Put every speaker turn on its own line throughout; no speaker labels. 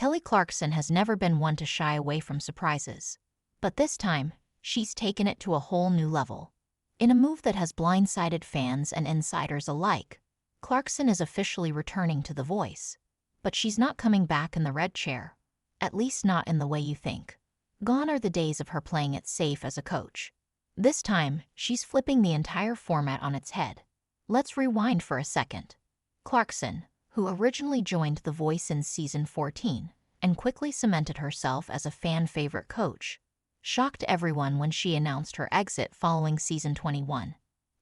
Kelly Clarkson has never been one to shy away from surprises. But this time, she's taken it to a whole new level. In a move that has blindsided fans and insiders alike, Clarkson is officially returning to The Voice. But she's not coming back in the red chair. At least not in the way you think. Gone are the days of her playing it safe as a coach. This time, she's flipping the entire format on its head. Let's rewind for a second. Clarkson, who originally joined The Voice in season 14 and quickly cemented herself as a fan-favorite coach, shocked everyone when she announced her exit following season 21.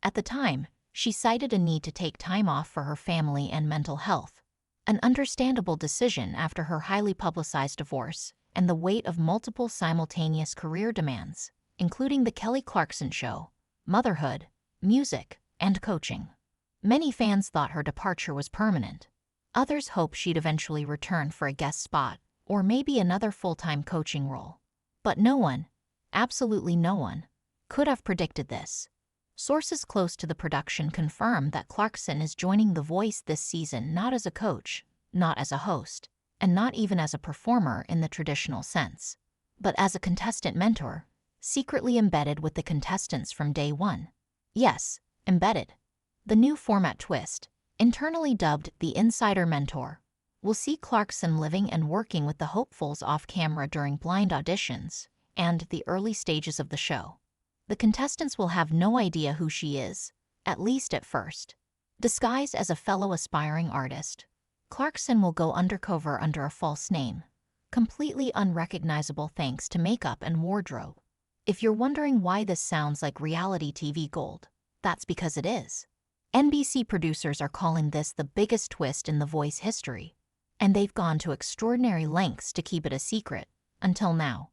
At the time, she cited a need to take time off for her family and mental health, an understandable decision after her highly publicized divorce and the weight of multiple simultaneous career demands, including The Kelly Clarkson Show, motherhood, music, and coaching. Many fans thought her departure was permanent. Others hoped she'd eventually return for a guest spot or maybe another full-time coaching role. But no one, absolutely no one, could have predicted this. Sources close to the production confirm that Clarkson is joining The Voice this season not as a coach, not as a host, and not even as a performer in the traditional sense, but as a contestant mentor, secretly embedded with the contestants from day one. Yes, embedded. The new format twist, internally dubbed the Insider Mentor, will see Clarkson living and working with the hopefuls off-camera during blind auditions and the early stages of the show. The contestants will have no idea who she is, at least at first. Disguised as a fellow aspiring artist, Clarkson will go undercover under a false name, completely unrecognizable thanks to makeup and wardrobe. If you're wondering why this sounds like reality TV gold, that's because it is. NBC producers are calling this the biggest twist in The Voice history, and they've gone to extraordinary lengths to keep it a secret, until now.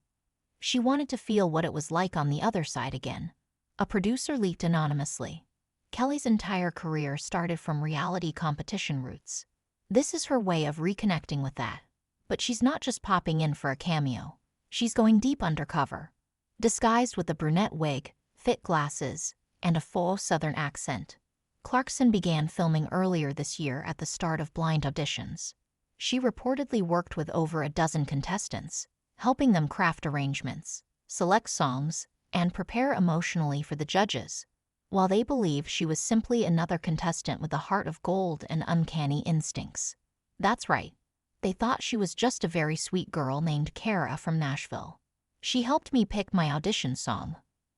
She wanted to feel what it was like on the other side again. A producer leaked anonymously. Kelly's entire career started from reality competition roots. This is her way of reconnecting with that. But she's not just popping in for a cameo. She's going deep undercover. Disguised with a brunette wig, fit glasses, and a faux Southern accent, Clarkson began filming earlier this year at the start of blind auditions. She reportedly worked with over a dozen contestants, helping them craft arrangements, select songs, and prepare emotionally for the judges, while they believed she was simply another contestant with a heart of gold and uncanny instincts. That's right. They thought she was just a very sweet girl named Kara from Nashville. She helped me pick my audition song,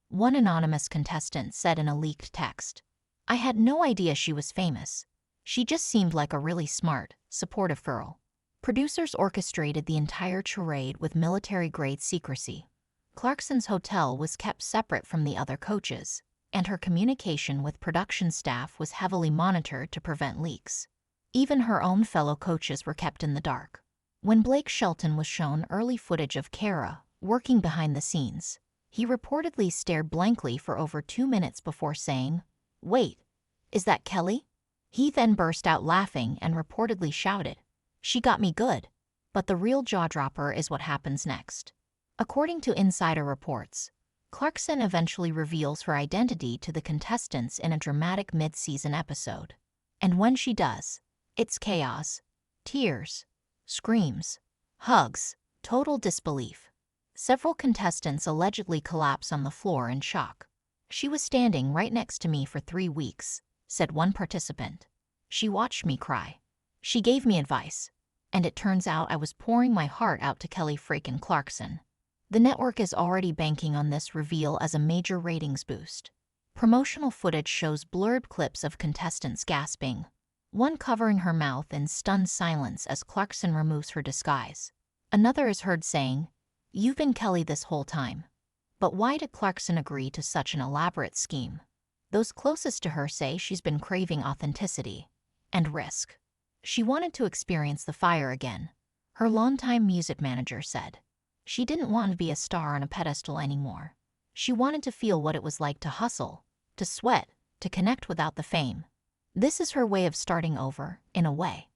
one anonymous contestant said in a leaked text. I had no idea she was famous. She just seemed like a really smart, supportive girl. Producers orchestrated the entire charade with military-grade secrecy. Clarkson's hotel was kept separate from the other coaches, and her communication with production staff was heavily monitored to prevent leaks. Even her own fellow coaches were kept in the dark. When Blake Shelton was shown early footage of Kara working behind the scenes, he reportedly stared blankly for over 2 minutes before saying, "Wait, is that Kelly?" He then burst out laughing and reportedly shouted, "She got me good." But the real jaw-dropper is what happens next. According to insider reports, Clarkson eventually reveals her identity to the contestants in a dramatic mid-season episode. And when she does, it's chaos, tears, screams, hugs, total disbelief. Several contestants allegedly collapse on the floor in shock. "She was standing right next to me for 3 weeks," said one participant. "She watched me cry. She gave me advice. And it turns out I was pouring my heart out to Kelly freaking Clarkson." The network is already banking on this reveal as a major ratings boost. Promotional footage shows blurred clips of contestants gasping, one covering her mouth in stunned silence as Clarkson removes her disguise. Another is heard saying, "You've been Kelly this whole time." But why did Clarkson agree to such an elaborate scheme? Those closest to her say she's been craving authenticity and risk. She wanted to experience the fire again, her longtime music manager said. She didn't want to be a star on a pedestal anymore. She wanted to feel what it was like to hustle, to sweat, to connect without the fame. This is her way of starting over, in a way.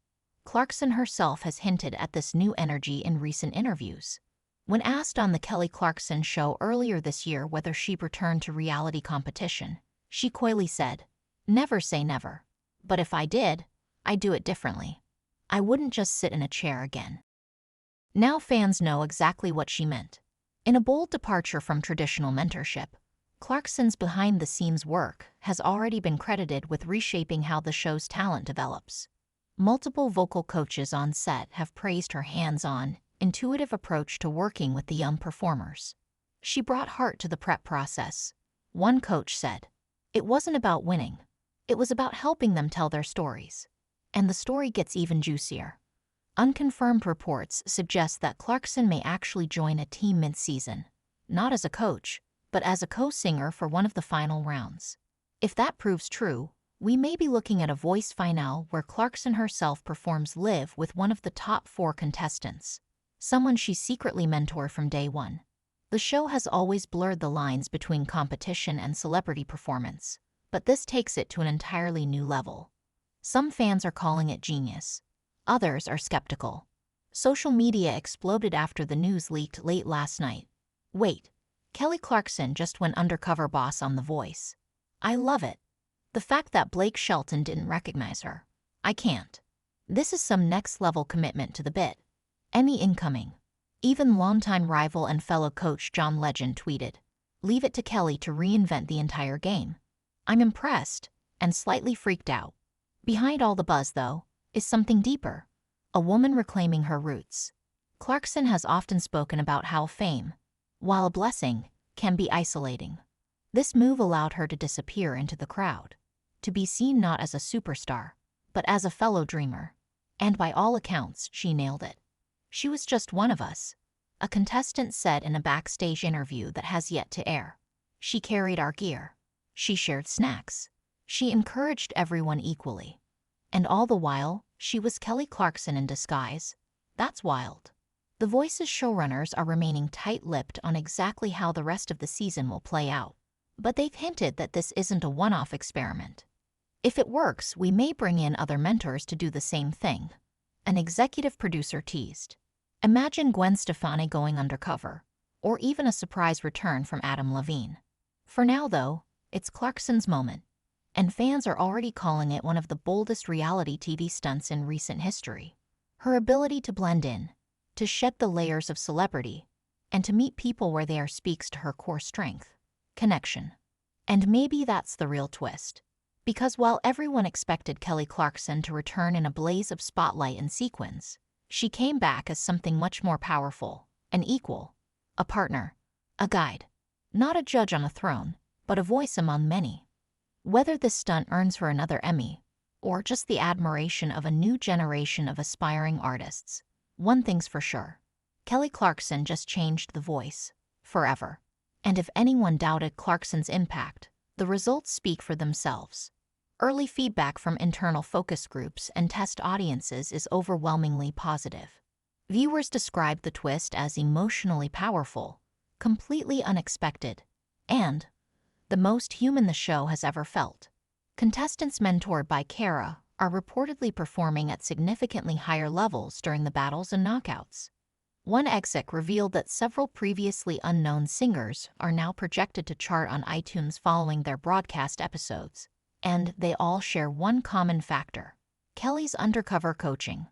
Clarkson herself has hinted at this new energy in recent interviews. When asked on The Kelly Clarkson Show earlier this year whether she'd return to reality competition, she coyly said, "Never say never. But if I did, I'd do it differently. I wouldn't just sit in a chair again." Now fans know exactly what she meant. In a bold departure from traditional mentorship, Clarkson's behind-the-scenes work has already been credited with reshaping how the show's talent develops. Multiple vocal coaches on set have praised her hands-on, intuitive approach to working with the young performers. She brought heart to the prep process. One coach said, "It wasn't about winning. It was about helping them tell their stories." And the story gets even juicier. Unconfirmed reports suggest that Clarkson may actually join a team mid-season, not as a coach, but as a co-singer for one of the final rounds. If that proves true, we may be looking at a voice finale where Clarkson herself performs live with one of the top 4 contestants, someone she secretly mentored from day one. The show has always blurred the lines between competition and celebrity performance, but this takes it to an entirely new level. Some fans are calling it genius. Others are skeptical. Social media exploded after the news leaked late last night. Wait, Kelly Clarkson just went undercover boss on The Voice. I love it. The fact that Blake Shelton didn't recognize her. I can't. This is some next-level commitment to the bit. Emmy incoming. Even longtime rival and fellow coach John Legend tweeted, "Leave it to Kelly to reinvent the entire game." I'm impressed and slightly freaked out. Behind all the buzz, though, is something deeper. A woman reclaiming her roots. Clarkson has often spoken about how fame, while a blessing, can be isolating. This move allowed her to disappear into the crowd, to be seen not as a superstar, but as a fellow dreamer. And by all accounts, she nailed it. "She was just one of us," a contestant said in a backstage interview that has yet to air. "She carried our gear. She shared snacks. She encouraged everyone equally. And all the while, she was Kelly Clarkson in disguise. That's wild." The Voice's showrunners are remaining tight-lipped on exactly how the rest of the season will play out. But they've hinted that this isn't a one-off experiment. If it works, we may bring in other mentors to do the same thing. An executive producer teased. Imagine Gwen Stefani going undercover, or even a surprise return from Adam Levine. For now, though, it's Clarkson's moment, and fans are already calling it one of the boldest reality TV stunts in recent history. Her ability to blend in, to shed the layers of celebrity, and to meet people where they are speaks to her core strength, connection. And maybe that's the real twist. Because while everyone expected Kelly Clarkson to return in a blaze of spotlight and sequins, she came back as something much more powerful, an equal, a partner, a guide. Not a judge on a throne, but a voice among many. Whether this stunt earns her another Emmy, or just the admiration of a new generation of aspiring artists, one thing's for sure. Kelly Clarkson just changed The Voice, forever. And if anyone doubted Clarkson's impact, the results speak for themselves. Early feedback from internal focus groups and test audiences is overwhelmingly positive. Viewers describe the twist as emotionally powerful, completely unexpected, and the most human the show has ever felt. Contestants mentored by Kara are reportedly performing at significantly higher levels during the battles and knockouts. One exec revealed that several previously unknown singers are now projected to chart on iTunes following their broadcast episodes, and they all share one common factor: Kelly's undercover coaching.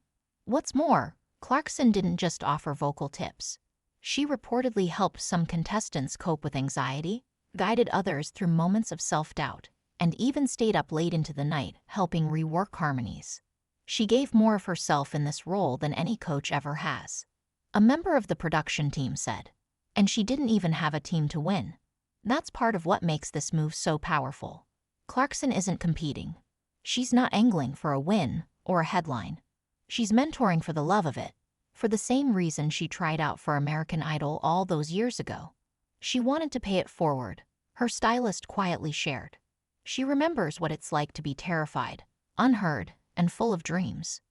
What's more, Clarkson didn't just offer vocal tips. She reportedly helped some contestants cope with anxiety, guided others through moments of self-doubt, and even stayed up late into the night helping rework harmonies. She gave more of herself in this role than any coach ever has. A member of the production team said, and she didn't even have a team to win. That's part of what makes this move so powerful. Clarkson isn't competing. She's not angling for a win or a headline. She's mentoring for the love of it, for the same reason she tried out for American Idol all those years ago. She wanted to pay it forward, her stylist quietly shared. She remembers what it's like to be terrified, unheard, and full of dreams.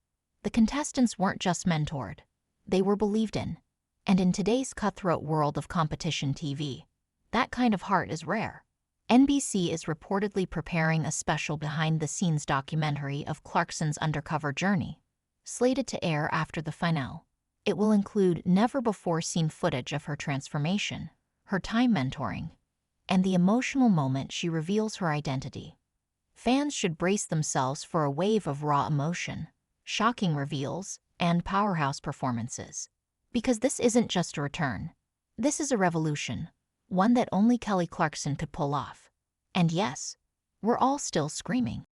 The contestants weren't just mentored. They were believed in. And in today's cutthroat world of competition TV, that kind of heart is rare. NBC is reportedly preparing a special behind-the-scenes documentary of Clarkson's undercover journey, slated to air after the finale. It will include never-before-seen footage of her transformation, her time mentoring, and the emotional moment she reveals her identity. Fans should brace themselves for a wave of raw emotion, shocking reveals, and powerhouse performances. Because this isn't just a return. This is a revolution, one that only Kelly Clarkson could pull off. And yes, we're all still screaming.